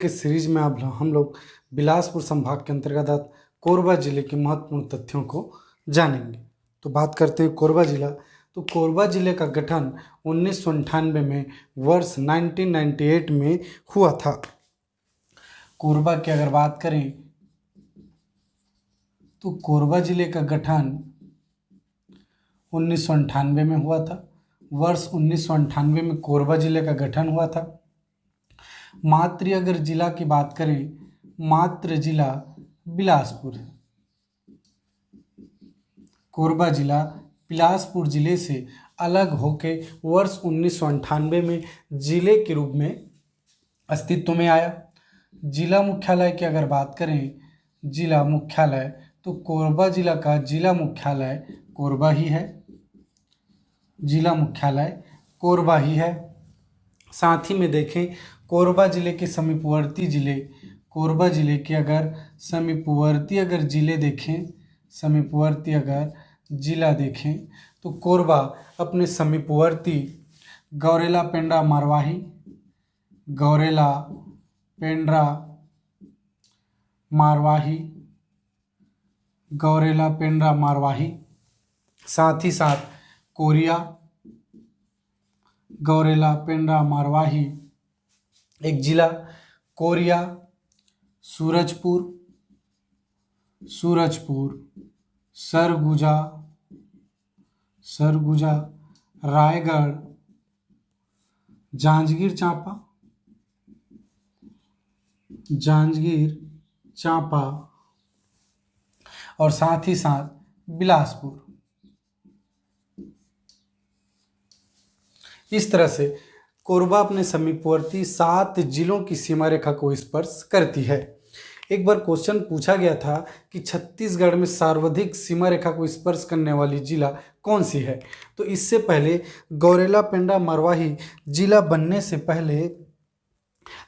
के सीरीज में अब हम लोग बिलासपुर संभाग के अंतर्गत कोरबा जिले के महत्वपूर्ण तथ्यों को जानेंगे। तो बात करते हैं कोरबा जिला। तो कोरबा जिले का गठन 1998 में वर्ष 1998 में हुआ था। कोरबा की अगर बात करें तो कोरबा जिले का गठन 1998 में हुआ था। वर्ष 1998 में कोरबा जिले का गठन हुआ था। मात्र अगर जिला की बात करें, मात्र जिला बिलासपुर है। कोरबा जिला बिलासपुर जिले से अलग होके वर्ष 1998 में जिले के रूप में अस्तित्व में आया। जिला मुख्यालय की अगर बात करें, जिला मुख्यालय, तो कोरबा जिला का जिला मुख्यालय कोरबा ही है। जिला मुख्यालय कोरबा ही है। साथ ही में देखें, कोरबा जिले के समीपवर्ती जिले, कोरबा जिले के अगर समीपवर्ती अगर जिले देखें, समीपवर्ती अगर जिला देखें तो कोरबा अपने समीपवर्ती गौरेला पेंड्रा मारवाही, गौरेला पेंड्रा मारवाही, गौरेला पेंड्रा मारवाही, साथ ही साथ कोरिया, गौरेला पेंड्रा मारवाही एक जिला, कोरिया, सूरजपुर, सूरजपुर, सरगुजा, सरगुजा, रायगढ़, जांजगीर चांपा, जांजगीर चांपा और साथ ही साथ बिलासपुर। इस तरह से कोरबा अपने समीपवर्ती 7 जिलों की सीमा रेखा को स्पर्श करती है। एक बार क्वेश्चन पूछा गया था कि छत्तीसगढ़ में सर्वाधिक सीमा रेखा को स्पर्श करने वाली जिला कौन सी है। तो इससे पहले गौरेला पेंड्रा मरवाही जिला बनने से पहले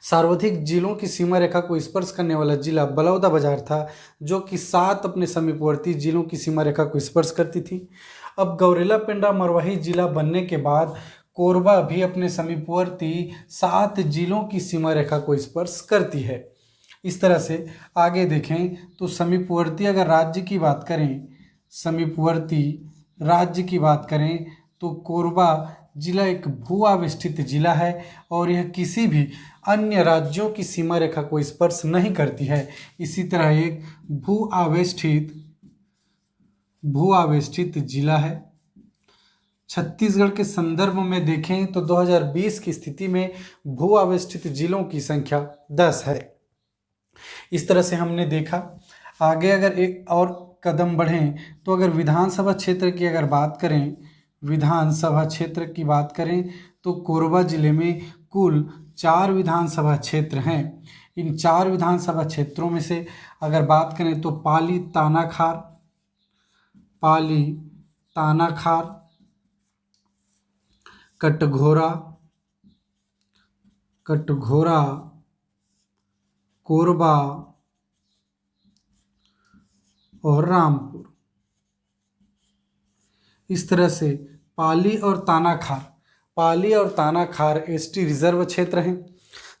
सर्वाधिक जिलों की सीमा रेखा को स्पर्श करने वाला जिला बलौदाबाजार था, जो कि 7 अपने समीपवर्ती जिलों की सीमा रेखा को स्पर्श करती थी। अब गौरेला पेंड्रा मरवाही जिला बनने के बाद कोरबा भी अपने समीपवर्ती 7 जिलों की सीमा रेखा को स्पर्श करती है। इस तरह से आगे देखें तो समीपवर्ती अगर राज्य की बात करें, समीपवर्ती राज्य की बात करें तो कोरबा जिला एक भू आवेष्टित जिला है और यह किसी भी अन्य राज्यों की सीमा रेखा को स्पर्श नहीं करती है। इसी तरह एक भू आवेष्टित जिला है। छत्तीसगढ़ के संदर्भ में देखें तो 2020 की स्थिति में भू आवेष्टित जिलों की संख्या 10 है। इस तरह से हमने देखा। आगे अगर एक और कदम बढ़ें तो अगर विधानसभा क्षेत्र की अगर बात करें, विधानसभा क्षेत्र की बात करें तो कोरबा जिले में कुल 4 विधानसभा क्षेत्र हैं। इन 4 विधानसभा क्षेत्रों में से अगर बात करें तो पाली तानाखार, पाली तानाखार, कटघोरा, कटघोरा, कोरबा और रामपुर। इस तरह से पाली और तानाखार, पाली और तानाखार एसटी रिजर्व क्षेत्र हैं।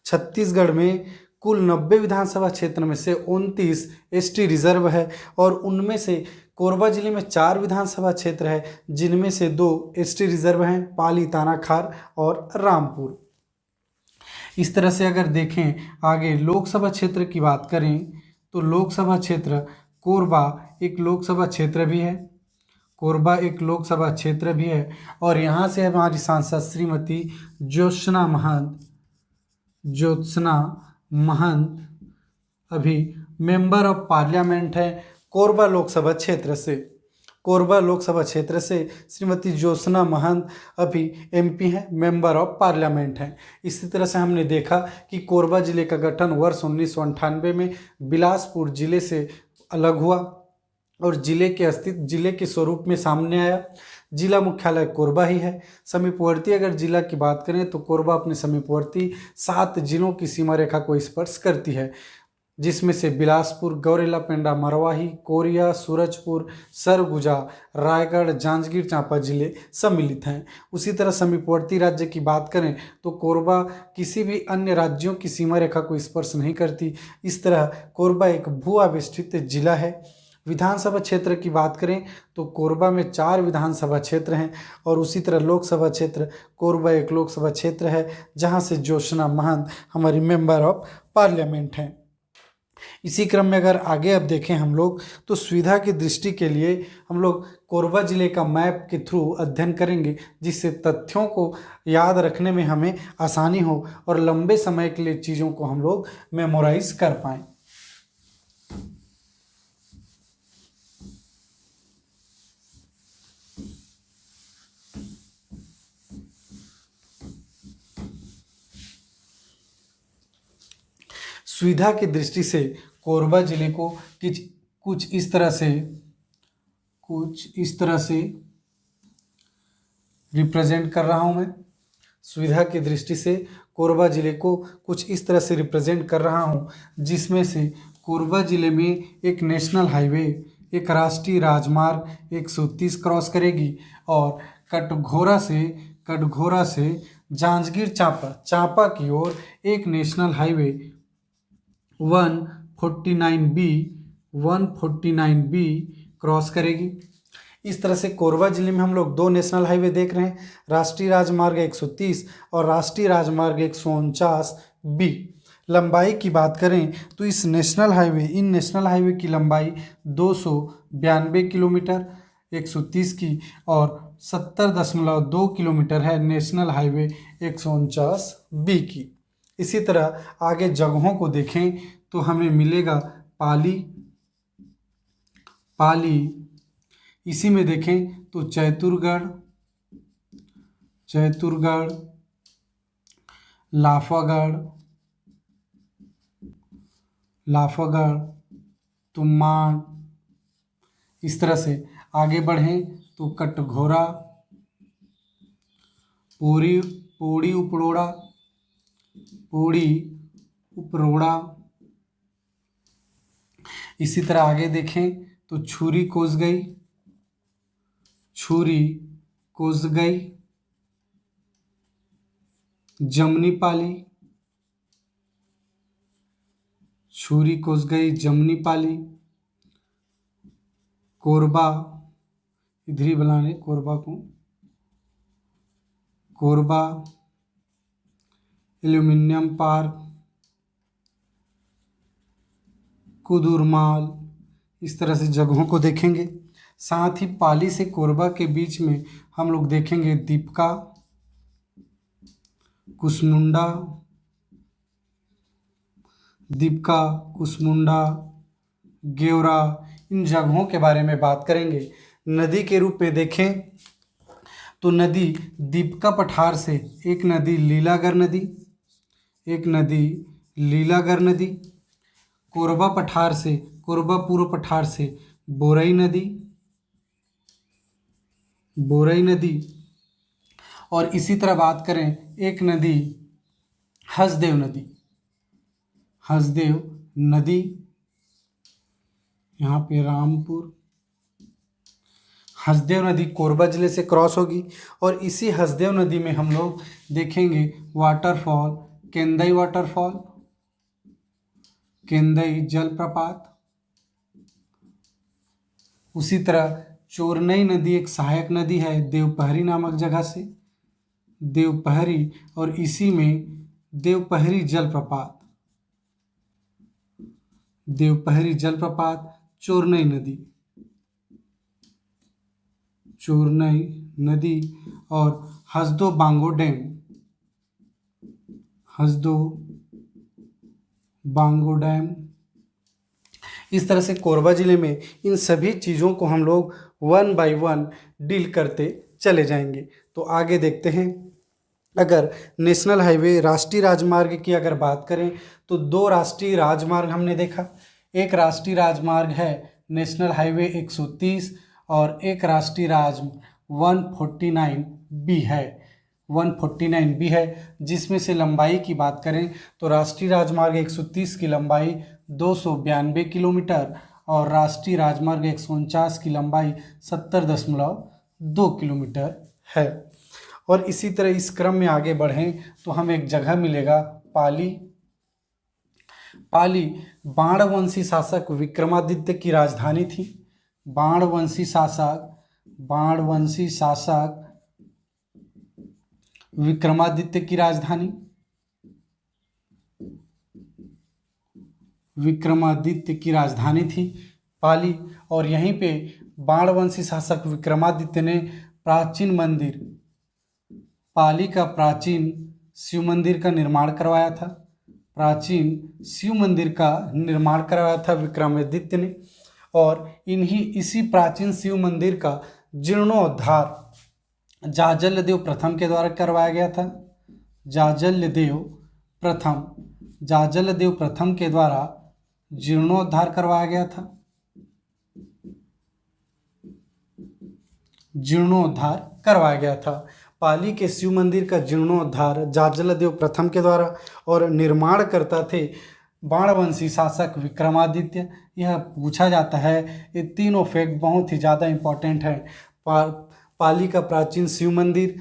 छत्तीसगढ़ में कुल 90 विधानसभा क्षेत्र में से 29 एसटी रिजर्व है और उनमें से कोरबा जिले में 4 विधानसभा क्षेत्र है, जिनमें से 2 एसटी रिजर्व हैं, पाली तानाखार और रामपुर। इस तरह से अगर देखें आगे लोकसभा क्षेत्र की बात करें तो लोकसभा क्षेत्र कोरबा एक लोकसभा क्षेत्र भी है, कोरबा एक लोकसभा क्षेत्र भी है और यहाँ से हमारी सांसद श्रीमती ज्योत्सना महंत, ज्योत्सना महंत अभी मेंबर ऑफ पार्लियामेंट है कोरबा लोकसभा क्षेत्र से। कोरबा लोकसभा क्षेत्र से श्रीमती ज्योत्सना महंत अभी एमपी हैं, मेंबर ऑफ पार्लियामेंट हैं। इसी तरह से हमने देखा कि कोरबा जिले का गठन वर्ष 1998 में बिलासपुर जिले से अलग हुआ और जिले के स्वरूप में सामने आया। जिला मुख्यालय कोरबा ही है। समीपवर्ती अगर जिला की बात करें तो कोरबा अपने समीपवर्ती 7 जिलों की सीमा रेखा को स्पर्श करती है। जिसमें से बिलासपुर, गौरेला पेंड्रा, मरवाही, कोरिया, सूरजपुर, सरगुजा, रायगढ़, जांजगीर चांपा जिले सम्मिलित हैं। उसी तरह समीपवर्ती राज्य की बात करें तो कोरबा किसी भी अन्य राज्यों की सीमा रेखा को स्पर्श नहीं करती। इस तरह कोरबा एक भू आविष्ठित जिला है। विधानसभा क्षेत्र की बात करें तो कोरबा में 4 विधानसभा क्षेत्र हैं और उसी तरह लोकसभा क्षेत्र कोरबा एक लोकसभा क्षेत्र है, जहां से ज्योत्सना महंत हमारी मेंबर ऑफ पार्लियामेंट हैं। इसी क्रम में अगर आगे अब देखें हम लोग तो सुविधा की दृष्टि के लिए हम लोग कोरबा जिले का मैप के थ्रू अध्ययन करेंगे, जिससे तथ्यों को याद रखने में हमें आसानी हो और लंबे समय के लिए चीज़ों को हम लोग मेमोराइज कर पाएँ। सुविधा की दृष्टि से कोरबा जिले को कुछ इस तरह से रिप्रेजेंट कर रहा हूं मैं। सुविधा की दृष्टि से कोरबा जिले को कुछ इस तरह से रिप्रेजेंट कर रहा हूं, जिसमें से कोरबा जिले में एक नेशनल हाईवे, एक राष्ट्रीय राजमार्ग 130 क्रॉस करेगी और कटघोरा से जांजगीर चांपा की ओर एक नेशनल हाईवे 149B क्रॉस करेगी। इस तरह से कोरबा जिले में हम लोग 2 नेशनल हाईवे देख रहे हैं, राष्ट्रीय राजमार्ग 130 और राष्ट्रीय राजमार्ग 149B। लंबाई की बात करें तो इन नेशनल हाईवे की लंबाई 292 किलोमीटर 130 की और 70.2 किलोमीटर है नेशनल हाईवे 149B की। इसी तरह आगे जगहों को देखें तो हमें मिलेगा पाली, इसी में देखें तो चैतुरगढ़, लाफागढ़, तुम्माड़। इस तरह से आगे बढ़ें तो कटघोरा, पोड़ी उपरोड़ा। इसी तरह आगे देखें तो छुरी कोसगई, जमनी पाली, कोरबा, इधर ही बुलाने कोरबा को, कोरबा एल्यूमिनियम पार्क, कुदुरमाल। इस तरह से जगहों को देखेंगे। साथ ही पाली से कोरबा के बीच में हम लोग देखेंगे दीपका, कुसमुंडा, गेवरा। इन जगहों के बारे में बात करेंगे। नदी के रूप में देखें तो नदी दीपका पठार से एक नदी लीलागर नदी, कोरबा पूर्व पठार से बोरई नदी और इसी तरह बात करें एक नदी हसदेव नदी, यहाँ पे रामपुर। हसदेव नदी कोरबा जिले से क्रॉस होगी और इसी हसदेव नदी में हम लोग देखेंगे वाटरफॉल, केंदई जलप्रपात। उसी तरह चोरनई नदी एक सहायक नदी है देवपहरी नामक जगह से, और इसी में देवपहरी जलप्रपात, चोरनई नदी और हसदो बांगो डैम। इस तरह से कोरबा जिले में इन सभी चीज़ों को हम लोग 1 बाय 1 डील करते चले जाएंगे। तो आगे देखते हैं। अगर नेशनल हाईवे राष्ट्रीय राजमार्ग की अगर बात करें तो 2 राष्ट्रीय राजमार्ग हमने देखा। एक राष्ट्रीय राजमार्ग है नेशनल हाईवे 130 और एक राष्ट्रीय राजमार्ग 149B है, जिसमें से लंबाई की बात करें तो राष्ट्रीय राजमार्ग 130 की लंबाई 292 किलोमीटर और राष्ट्रीय राजमार्ग 149 की लंबाई 70.2 किलोमीटर है। और इसी तरह इस क्रम में आगे बढ़ें तो हमें एक जगह मिलेगा पाली। पाली बाणवंशी शासक विक्रमादित्य की राजधानी थी। बाणवंशी शासक विक्रमादित्य की राजधानी, विक्रमादित्य की राजधानी थी पाली। और यहीं पे बाणवंशी शासक विक्रमादित्य ने प्राचीन मंदिर, पाली का प्राचीन शिव मंदिर का निर्माण करवाया था। प्राचीन शिव मंदिर का निर्माण करवाया था विक्रमादित्य ने। और इसी प्राचीन शिव मंदिर का जीर्णोद्धार जाजल्यदेव प्रथम के द्वारा करवाया गया था। जाजल्यदेव प्रथम के द्वारा जीर्णोद्धार करवाया गया था। जीर्णोद्धार करवाया गया था। पाली के शिव मंदिर का जीर्णोद्धार जाजल्यदेव प्रथम के द्वारा, और निर्माण करता थे बाणवंशी शासक विक्रमादित्य। यह पूछा जाता है, ये तीनों फैक्ट बहुत ही ज़्यादा इम्पोर्टेंट है। पाली का प्राचीन शिव मंदिर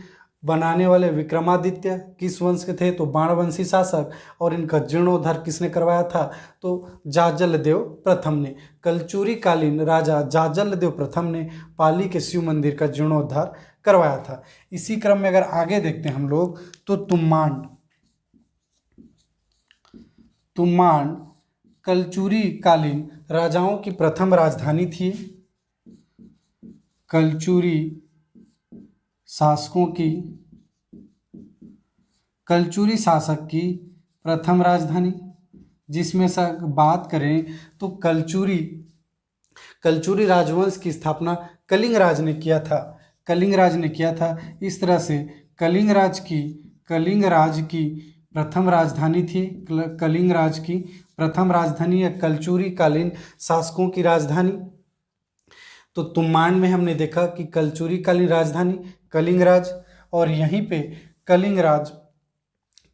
बनाने वाले विक्रमादित्य किस वंश के थे? तो बाणवंशी शासक। और इनका जीर्णोद्धार किसने करवाया था? तो जाजल्यदेव प्रथम ने। कलचुरी कालीन राजा जाजल्यदेव प्रथम ने पाली के शिव मंदिर का जीर्णोद्धार करवाया था। इसी क्रम में अगर आगे देखते हैं हम लोग तो तुम्मांड कलचुरी कालीन राजाओं की प्रथम राजधानी थी। कलचुरी शासक की प्रथम राजधानी, जिसमें से बात करें तो कलचुरी राजवंश की स्थापना कलिंगराज ने किया था। इस तरह से कलिंगराज की प्रथम राजधानी थी। कलिंगराज की प्रथम राजधानी या कलचुरी कालीन शासकों की राजधानी। तो तुम्मांड में हमने देखा कि कलचुरी कालीन राजधानी कलिंगराज, और यहीं पे कलिंगराज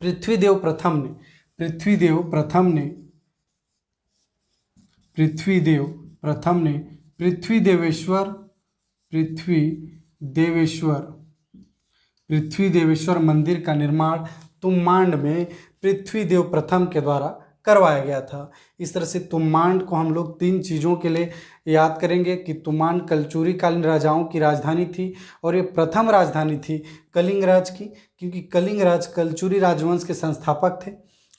पृथ्वीदेव प्रथम ने पृथ्वीदेवेश्वर मंदिर का निर्माण तुम्मांड में पृथ्वीदेव प्रथम के द्वारा करवाया गया था। इस तरह से तुम्मांड को हम लोग तीन चीज़ों के लिए याद करेंगे कि तुम्मांड कलचुरी कालीन राजाओं की राजधानी थी, और ये प्रथम राजधानी थी कलिंगराज की, क्योंकि कलिंगराज कलचुरी राजवंश के संस्थापक थे।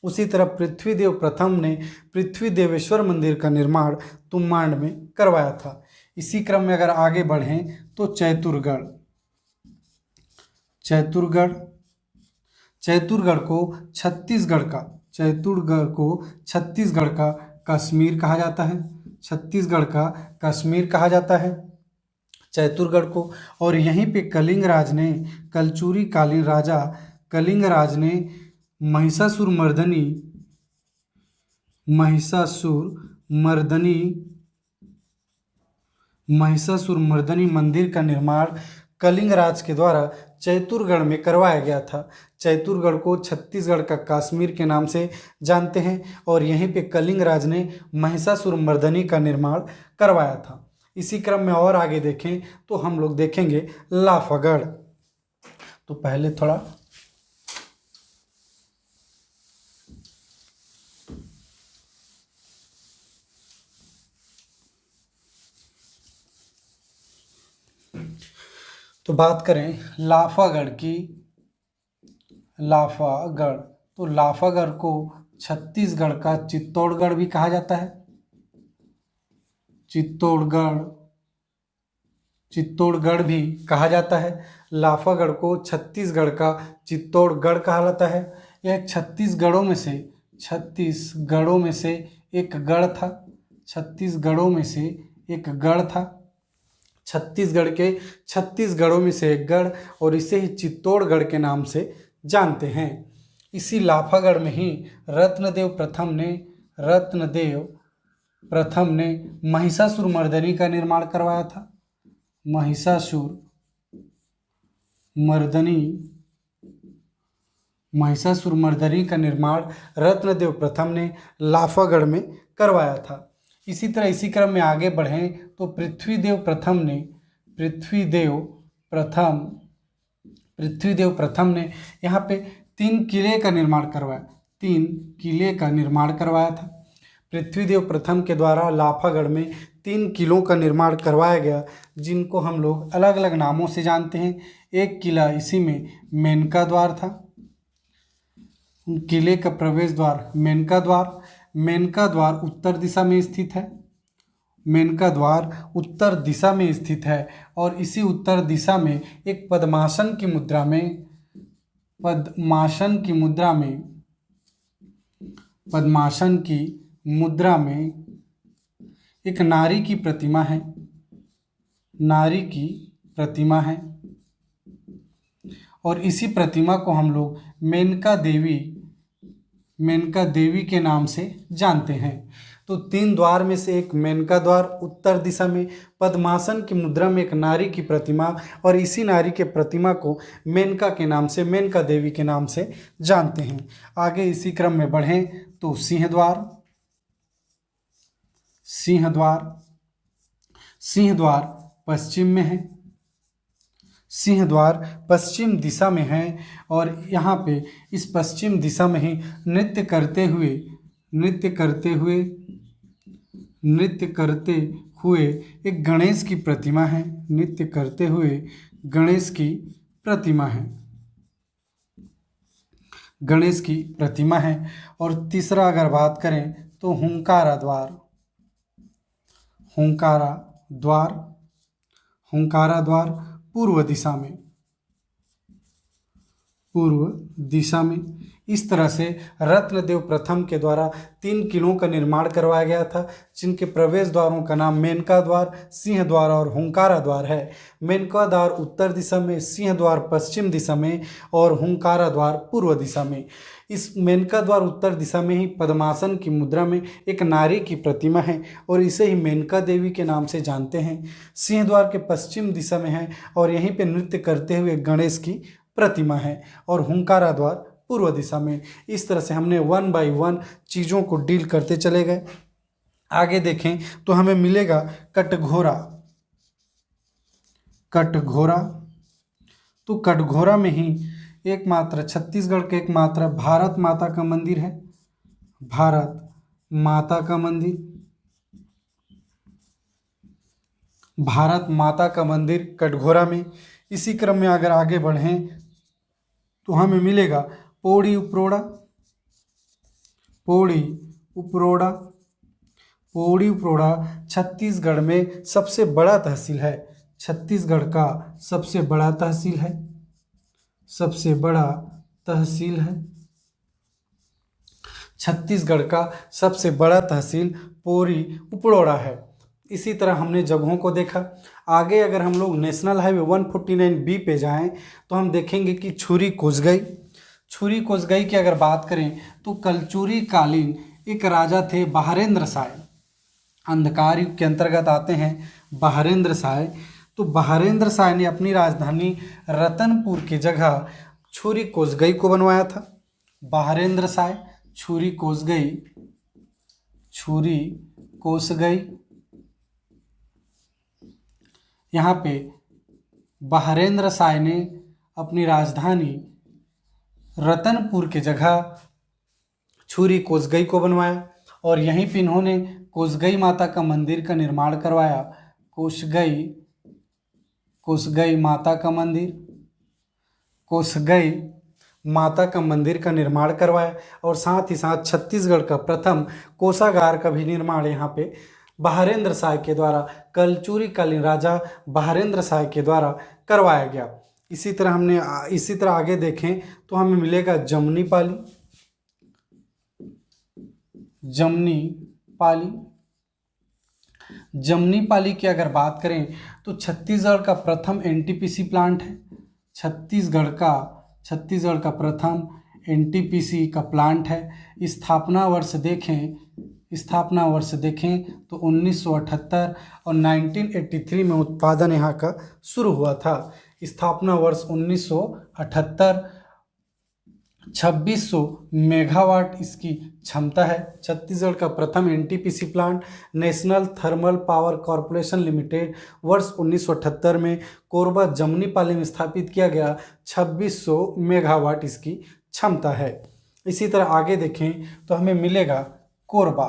उसी तरह पृथ्वीदेव प्रथम ने पृथ्वीदेवेश्वर मंदिर का निर्माण तुम्मांड में करवाया था। इसी क्रम में अगर आगे बढ़ें तो चैतुरगढ़ को छत्तीसगढ़ का कश्मीर कहा जाता है। छत्तीसगढ़ का कश्मीर कहा जाता है चैतुरगढ़ को। और यहीं पे कलचुरी कालीन राजा कलिंगराज ने महिषासुरमर्दनी मंदिर का निर्माण कलिंगराज के द्वारा चैतुरगढ़ में करवाया गया था। चैतुरगढ़ को छत्तीसगढ़ का कश्मीर के नाम से जानते हैं, और यहीं पे कलिंगराज ने महिषासुरमर्दनी का निर्माण करवाया था। इसी क्रम में और आगे देखें तो हम लोग देखेंगे लाफागढ़। तो पहले थोड़ा तो बात करें लाफागढ़ की। तो लाफागढ़ को छत्तीसगढ़ का चित्तौड़गढ़ भी कहा जाता है। चित्तौड़गढ़ भी कहा जाता है। लाफागढ़ को छत्तीसगढ़ का चित्तौड़गढ़ कहा जाता है। यह 36 गढ़ों में से एक गढ़ था। 36 गढ़ों में से एक गढ़ था। छत्तीसगढ़ के 36 गढ़ों में से एक गढ़, और इसे ही चित्तौड़गढ़ के नाम से जानते हैं। इसी लाफागढ़ में ही रत्नदेव प्रथम ने महिषासुरमर्दनी का निर्माण करवाया था। महिषासुरमर्दनी का निर्माण रत्नदेव प्रथम ने लाफागढ़ में करवाया था। इसी तरह इसी क्रम में आगे बढ़ें तो पृथ्वीदेव प्रथम ने यहाँ पे 3 किले का निर्माण करवाया, 3 किले का निर्माण करवाया था। पृथ्वीदेव प्रथम के द्वारा लाफागढ़ में 3 किलों का निर्माण करवाया गया, जिनको हम लोग अलग अलग नामों से जानते हैं। एक किला इसी में मेनका द्वार था, किले का प्रवेश द्वार मेनका द्वार उत्तर दिशा में स्थित है, मेनका द्वार उत्तर दिशा में स्थित है। और इसी उत्तर दिशा में एक पद्मासन की मुद्रा में एक नारी की प्रतिमा है, और इसी प्रतिमा को हम लोग मेनका देवी के नाम से जानते हैं। तो 3 द्वार में से एक मेनका द्वार उत्तर दिशा में, पद्मासन की मुद्रा में एक नारी की प्रतिमा, और इसी नारी के प्रतिमा को मेनका के नाम से, मेनका देवी के नाम से जानते हैं। आगे इसी क्रम में बढ़ें तो सिंह द्वार पश्चिम में है, सिंह द्वार पश्चिम दिशा में है। और यहाँ पे इस पश्चिम दिशा में ही नृत्य करते हुए एक गणेश की प्रतिमा है, गणेश की प्रतिमा है। और तीसरा अगर बात करें तो हुंकारा द्वार पूर्व दिशा में। इस तरह से रत्नदेव प्रथम के द्वारा 3 किलों का निर्माण करवाया गया था, जिनके प्रवेश द्वारों का नाम मेनका द्वार, सिंह द्वार और हुंकारा द्वार है। मेनका द्वार उत्तर दिशा में, सिंह द्वार पश्चिम दिशा में और हुंकारा द्वार पूर्व दिशा में। इस मेनका द्वार उत्तर दिशा में ही पद्मासन की मुद्रा में एक नारी की प्रतिमा है, और इसे ही मेनका देवी के नाम से जानते हैं। सिंह द्वार के पश्चिम दिशा में है, और यहीं पे नृत्य करते हुए गणेश की प्रतिमा है, और हुंकारा द्वार पूर्व दिशा में। इस तरह से हमने 1 बाय 1 चीज़ों को डील करते चले गए। आगे देखें तो हमें मिलेगा कटघोरा। तो कटघोरा में ही एकमात्र छत्तीसगढ़ के एकमात्र भारत माता का मंदिर है, भारत माता का मंदिर कटघोरा में। इसी क्रम में अगर आगे बढ़ें तो हमें मिलेगा पौड़ी उपरोड़ा छत्तीसगढ़ में सबसे बड़ा तहसील है, छत्तीसगढ़ का सबसे बड़ा तहसील है। छत्तीसगढ़ का सबसे बड़ा तहसील पौड़ी उपरोड़ा है। इसी तरह हमने जगहों को देखा। आगे अगर हम लोग नेशनल हाईवे 149B पे जाएं तो हम देखेंगे कि छुरी कोसगई की अगर बात करें तो कलचुरी कालीन एक राजा थे बहारेंद्र साय, अंधकार युग के अंतर्गत आते हैं बहारेंद्र साय। तो बहारेंद्र साय ने अपनी राजधानी रतनपुर की जगह छुरी कोसगई को बनवाया था। बहारेंद्र साय छुरी कोसगई। यहाँ पे बहारेंद्र साय ने अपनी राजधानी रतनपुर की जगह छुरी कोसगई को बनवाया, और यहीं पे इन्होंने कोसगई माता का मंदिर का निर्माण करवाया, कोसगई माता का मंदिर का निर्माण करवाया। और साथ ही साथ छत्तीसगढ़ का प्रथम कोषागार का भी निर्माण यहाँ पे बहारेंद्र साय के द्वारा, कलचुरी कालीन राजा बहारेंद्र साय के द्वारा करवाया गया। इसी तरह आगे देखें तो हमें मिलेगा जमनी पाली की अगर बात करें तो छत्तीसगढ़ का प्रथम एनटीपीसी प्लांट है, छत्तीसगढ़ का प्रथम एनटीपीसी का प्लांट है। स्थापना वर्ष देखें तो 1978 और 1983 में उत्पादन यहाँ का शुरू हुआ था। स्थापना वर्ष 1978 2600 मेगावाट इसकी क्षमता है। छत्तीसगढ़ का प्रथम NTPC plant national thermal power corporation limited वर्ष 1978 में कोरबा जमनी पाली में स्थापित किया गया। 2600 मेगावाट इसकी क्षमता है। इसी तरह आगे देखें तो हमें मिलेगा कोरबा।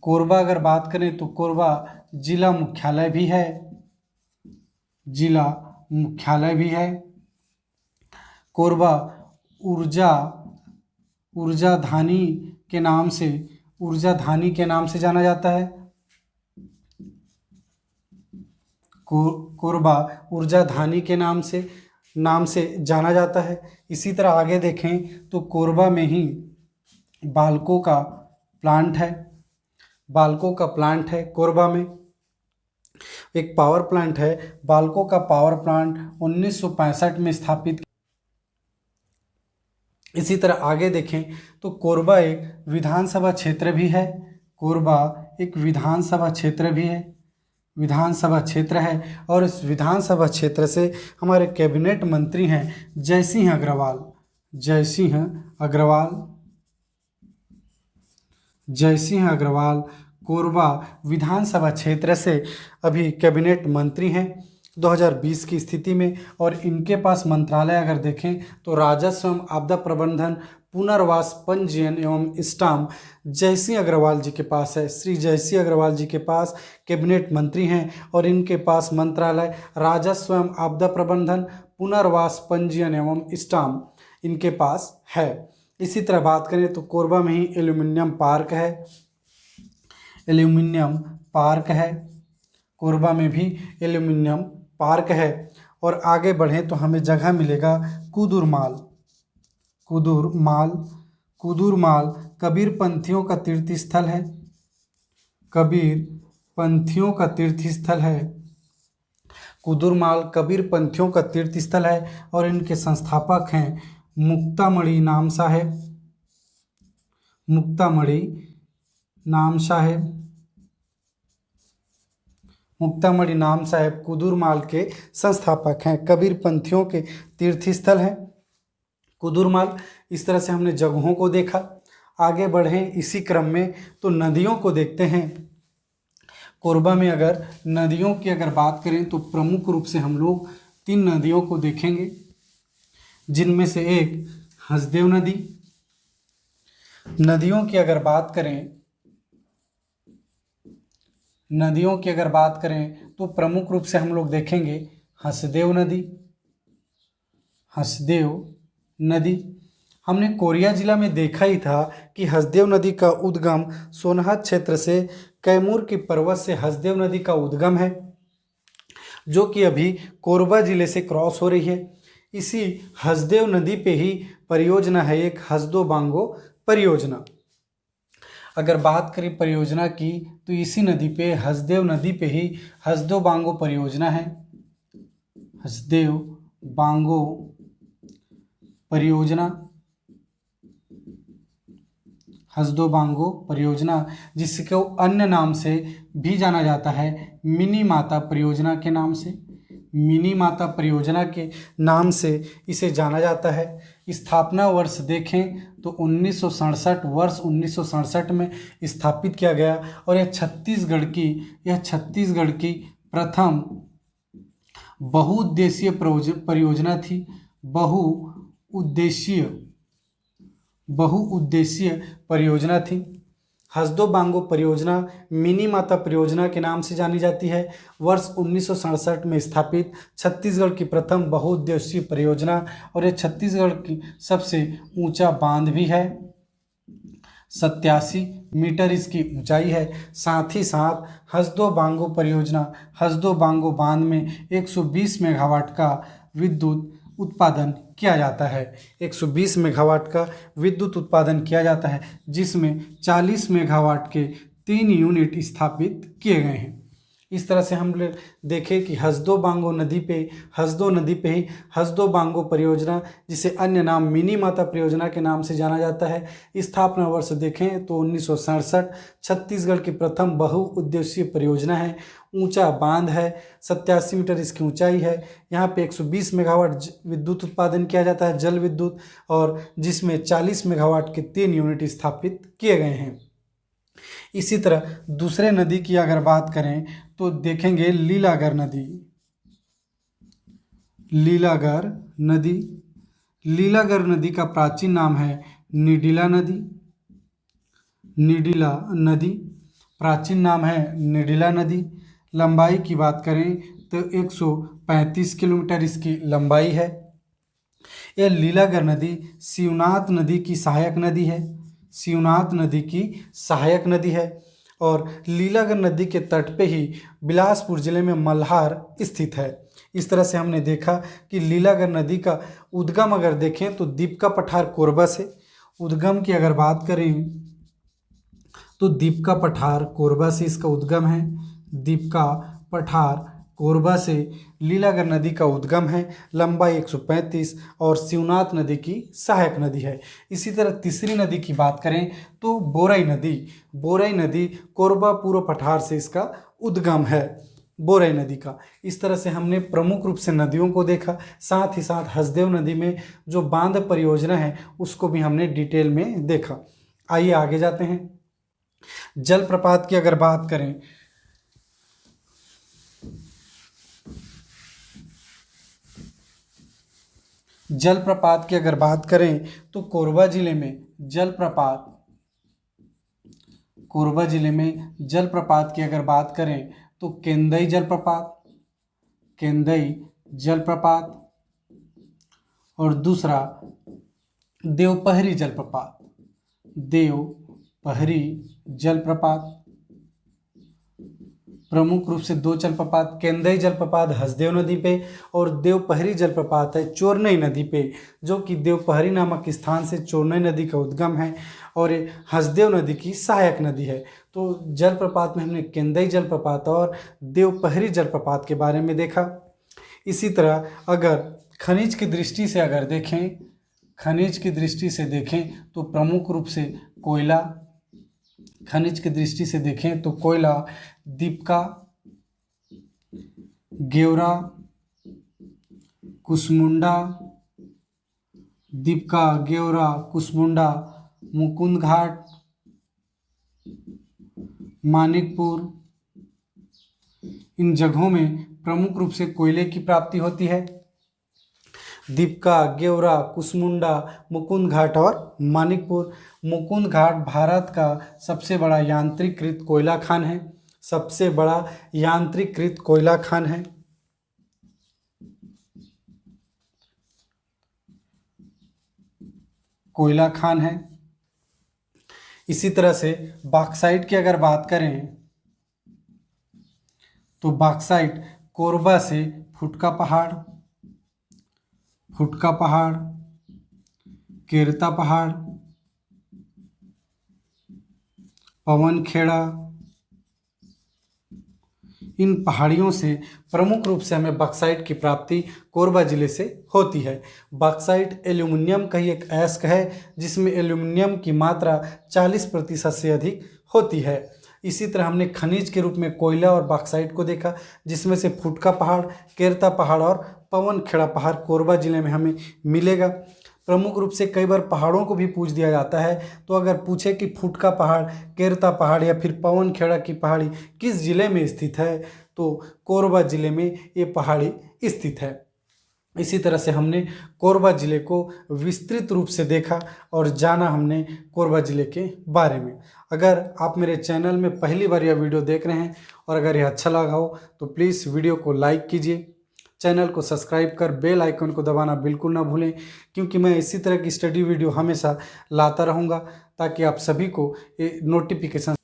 कोरबा अगर बात करें तो कोरबा जिला मुख्यालय भी है, जिला मुख्यालय भी है। कोरबा ऊर्जा धानी के नाम से जाना जाता है। कोरबा ऊर्जा धानी के नाम से जाना जाता है। इसी तरह आगे देखें तो कोरबा में ही बाल्को का प्लांट है। कोरबा में एक पावर प्लांट है, बाल्को का पावर प्लांट 1965 में स्थापित। इसी तरह आगे देखें तो कोरबा एक विधानसभा क्षेत्र भी है। कोरबा एक विधानसभा क्षेत्र है और इस विधानसभा क्षेत्र से हमारे कैबिनेट मंत्री हैं जयसिंह अग्रवाल कोरबा विधानसभा क्षेत्र से अभी कैबिनेट मंत्री हैं 2020 की स्थिति में। और इनके पास मंत्रालय अगर देखें तो राजस्व एवं आपदा प्रबंधन, पुनर्वास, पंजीयन एवं स्टाम्प जयसिंह अग्रवाल जी के पास है। श्री जयसिंह अग्रवाल जी के पास कैबिनेट मंत्री हैं और इनके पास मंत्रालय राजस्व एवं आपदा प्रबंधन, पुनर्वास, पंजीयन एवं स्टाम्प इनके पास है। इसी तरह बात करें तो कोरबा में ही एल्यूमिनियम पार्क है। कोरबा में भी एल्यूमिनियम पार्क है। और आगे बढ़ें तो हमें जगह मिलेगा कुदुरमाल कबीरपंथियों का तीर्थस्थल है। कुदुरमाल कबीरपंथियों का तीर्थस्थल है और इनके संस्थापक हैं मुक्तामणि नाम साहेब कुदुरमाल के संस्थापक हैं। कबीरपंथियों के तीर्थस्थल हैं कुदुरमाल। इस तरह से हमने जगहों को देखा। आगे बढ़ें इसी क्रम में तो नदियों को देखते हैं। कोरबा में अगर नदियों की अगर बात करें तो प्रमुख रूप से हम लोग 3 नदियों को देखेंगे, जिनमें से एक हसदेव नदी। नदियों की अगर बात करें तो प्रमुख रूप से हम लोग देखेंगे हसदेव नदी। हमने कोरिया जिला में देखा ही था कि हसदेव नदी का उद्गम सोनहत क्षेत्र से कैमूर की पर्वत से हसदेव नदी का उद्गम है, जो कि अभी कोरबा जिले से क्रॉस हो रही है। इसी हसदेव नदी पे ही परियोजना है एक हसदो बांगो परियोजना। अगर बात करें परियोजना की तो इसी नदी पे हसदेव नदी पे ही हसदो बांगो परियोजना है। हसदेव बांगो परियोजना जिसको अन्य नाम से भी जाना जाता है मिनी माता परियोजना के नाम से। मिनी माता परियोजना के नाम से इसे जाना जाता है। स्थापना वर्ष देखें तो 1967 में स्थापित किया गया और यह छत्तीसगढ़ की प्रथम बहुउद्देशीय परियोजना थी। बहुउद्देशीय परियोजना थी। हसदो बांगो परियोजना मिनी माता परियोजना के नाम से जानी जाती है। वर्ष 1967 में स्थापित छत्तीसगढ़ की प्रथम बहुउद्देशीय परियोजना और यह छत्तीसगढ़ की सबसे ऊंचा बांध भी है। 87 मीटर इसकी ऊंचाई है। साथ ही साथ हसदो बांगो बांध में 120 मेगावाट का विद्युत उत्पादन किया जाता है। 120 मेगावाट का विद्युत उत्पादन किया जाता है, जिसमें 40 मेगावाट के 3 यूनिट स्थापित किए गए हैं। इस तरह से हम लोग देखें कि हसदो बांगो नदी पे ही हसदो बांगो परियोजना, जिसे अन्य नाम मिनी माता परियोजना के नाम से जाना जाता है, स्थापना वर्ष देखें तो 1967। छत्तीसगढ़ की प्रथम बहुउद्देशीय परियोजना है। ऊंचा बांध है, 87 मीटर इसकी ऊंचाई है। यहाँ पे 120 मेगावाट विद्युत उत्पादन किया जाता है, जल विद्युत, और जिसमें 40 मेगावाट के 3 यूनिट स्थापित किए गए हैं। इसी तरह दूसरे नदी की अगर बात करें तो देखेंगे लीलागर नदी। लीलागर नदी का प्राचीन नाम है निडिला नदी। प्राचीन नाम है निडिला नदी। लंबाई की बात करें तो 135 किलोमीटर इसकी लंबाई है। यह लीलागर नदी शिवनाथ नदी की सहायक नदी है और लीलागर नदी के तट पे ही बिलासपुर जिले में मल्हार स्थित है। इस तरह से हमने देखा कि लीलागर नदी का उद्गम अगर देखें तो दीपका पठार कोरबा से। उद्गम की अगर बात करें तो दीपका पठार कोरबा से इसका उद्गम है। दीपका पठार कोरबा से लीलागर नदी का उद्गम है। लंबाई 135 और शिवनाथ नदी की सहायक नदी है। इसी तरह तीसरी नदी की बात करें तो बोरई नदी कोरबा पूर्व पठार से इसका उद्गम है, बोरई नदी का। इस तरह से हमने प्रमुख रूप से नदियों को देखा, साथ ही साथ हसदेव नदी में जो बांध परियोजना है उसको भी हमने डिटेल में देखा। आइए आगे जाते हैं। जलप्रपात की अगर बात करें तो कोरबा जिले में जलप्रपात की अगर बात करें तो केंदई जलप्रपात और दूसरा देवपहरी जलप्रपात। प्रमुख रूप से दो जलप्रपात, केंदई जलप्रपात हसदेव नदी पे और देवपहरी जलप्रपात है चोरनई नदी पे, जो कि देवपहरी नामक स्थान से चोरनई नदी का उद्गम है और ये हसदेव नदी की सहायक नदी है। तो जलप्रपात में हमने केंदई जलप्रपात और देवपहरी जलप्रपात के बारे में देखा। इसी तरह अगर खनिज की दृष्टि से देखें तो प्रमुख रूप से कोयला दीपका, गेवरा, कुसमुंडा, मुकुंद घाट, मानिकपुर, इन जगहों में प्रमुख रूप से कोयले की प्राप्ति होती है। दीपका, गेवरा, कुसमुंडा, मुकुंद घाट और मानिकपुर। मुकुंद घाट भारत का सबसे बड़ा यांत्रिकृत कोयला खान है। इसी तरह से बॉक्साइट की अगर बात करें तो बॉक्साइट कोरबा से फुटका पहाड़, केरता पहाड़, पवनखेड़ा, इन पहाड़ियों से प्रमुख रूप से हमें बॉक्साइट की प्राप्ति कोरबा जिले से होती है। बॉक्साइट एल्यूमिनियम का ही एक अयस्क है जिसमें एल्यूमिनियम की मात्रा 40% से अधिक होती है। इसी तरह हमने खनिज के रूप में कोयला और बॉक्साइट को देखा, जिसमें से फुटका पहाड़, केरता पहाड़ और पवनखेड़ा पहाड़ कोरबा जिले में हमें मिलेगा। प्रमुख रूप से कई बार पहाड़ों को भी पूछ दिया जाता है, तो अगर पूछे कि फुटका पहाड़, केरता पहाड़ या फिर पवनखेड़ा की पहाड़ी किस जिले में स्थित है, तो कोरबा जिले में ये पहाड़ी स्थित है। इसी तरह से हमने कोरबा जिले को विस्तृत रूप से देखा और जाना हमने कोरबा जिले के बारे में। अगर आप मेरे चैनल में पहली बार यह वीडियो देख रहे हैं और अगर यह अच्छा लगा हो तो प्लीज़ वीडियो को लाइक कीजिए, चैनल को सब्सक्राइब कर बेल आइकन को दबाना बिल्कुल ना भूलें, क्योंकि मैं इसी तरह की स्टडी वीडियो हमेशा लाता रहूँगा ताकि आप सभी को ये नोटिफिकेशन